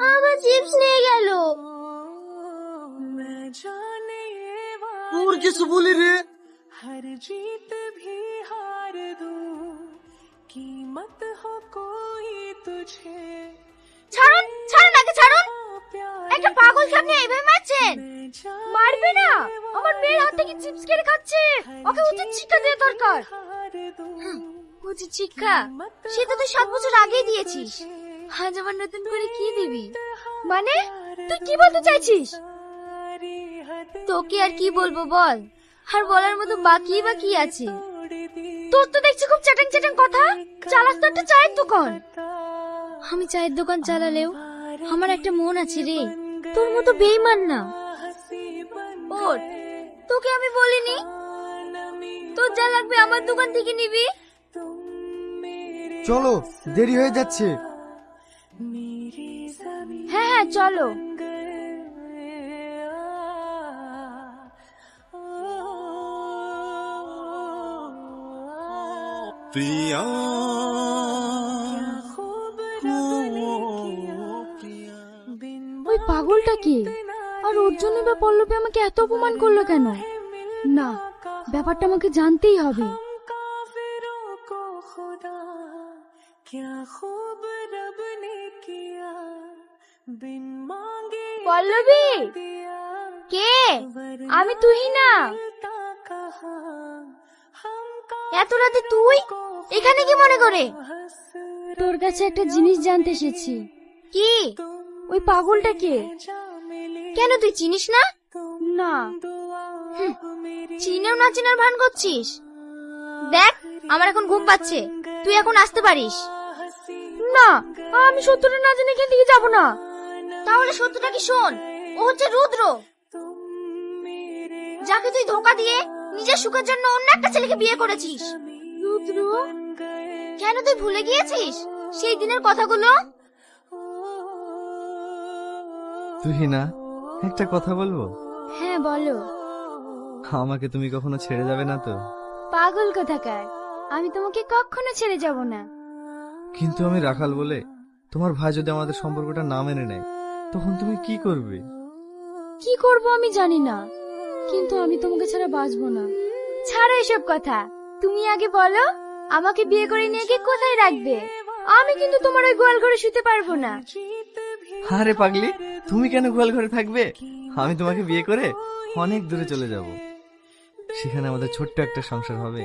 আবার চিপস নিয়ে গেল। তোর কিছু বলি রে? हर जीत भी हार दूं, कीमत हो कोई तुझे। ছাড়ুন ছাড়ুন আগে ছাড়ুন। একটা পাগলকে আপনি এইভাবে মারছেন। মারবে না, আমার মেয়ের হাত থেকে চিপস কেড়ে খাচ্ছে। ওকে উচিত শিক্ষা দেওয়া দরকার। উচিত শিক্ষা সেটা তুই 7 বছর আগেই দিয়েছিস। আজ আবার নতুন করে কি দিবি? মানে তুই কি বলতে চাইছিস? তোকে আর কি বলবো বল, আর বলার মতো বাকি বা কি আছে? তোর তো দেখছি খুব চ্যাটাং চ্যাটাং কথা। চালাস তো একটা চায়ের দোকান। আমি চায়ের দোকান চালালেও আমার একটা মন আছে রে, তোর মতো বেঈমান না। ওর তোকে আমি বলিনি তোর যা লাগবে আমার দোকান থেকে নিবি? চলো, দেরি হয়ে যাচ্ছে। হ্যাঁ হ্যাঁ চলো। প্রিয়া ওই পাগলটা কি, আর ওর জন্য বা পল্লবী আমাকে এত অপমান করলো কেন? না, ব্যাপারটা আমাকে জানতেই হবে। পল্লবী কে? আমি তুহিনা। এত রাতে তুই এখানে কি মনে করে? তোর কাছে একটা জিনিস জানতে এসেছি। কি? ওই পাগলটা কে? কেন তুই চিনিস না? না। চিনেও না চিনার ভান করছিস। দেখ আমার এখন ঘুম পাচ্ছে, তুই এখন আসতে পারিস। না, আমি সত্যটা না জেনে এখান থেকে যাবো না। তাহলে সত্যটা কি শোন, ও হচ্ছে রুদ্র, যাকে তুই ধোকা দিয়ে নিজের সুখের জন্য অন্য একটা ছেলেকে বিয়ে করেছিস। রুদ্র? কেন তুই ভুলে গিয়েছিস সেই দিনের কথাগুলো? তুহিনা, একটা কথা বলবো? হ্যাঁ বলো। আমাকে তুমি কখনো ছেড়ে যাবে না তো? পাগল কোথাকার, আমি তোমাকে কখনো ছেড়ে যাব না। কিন্তু আমি রাখাল বলে তোমার ভাই যদি আমাদের সম্পর্কটা না মেনে নেয়, তখন তুমি কি করবে? কি করব আমি জানি না, কিন্তু আমি তোমাকে ছাড়া বাঁচবো না। ছাড়ো এসব কথা, তুমি আগে বলো আমাকে বিয়ে করে নিয়ে গিয়ে কোথায় রাখবে? আমি কিন্তু তোমার ওই গোয়াল ঘরে শুতে পারবো না। আরে পাগলি, তুমি কেন গোয়াল ঘরে থাকবে? আমি তোমাকে বিয়ে করে অনেক দূরে চলে যাব, সেখানে আমাদের ছোট্ট একটা সংসার হবে।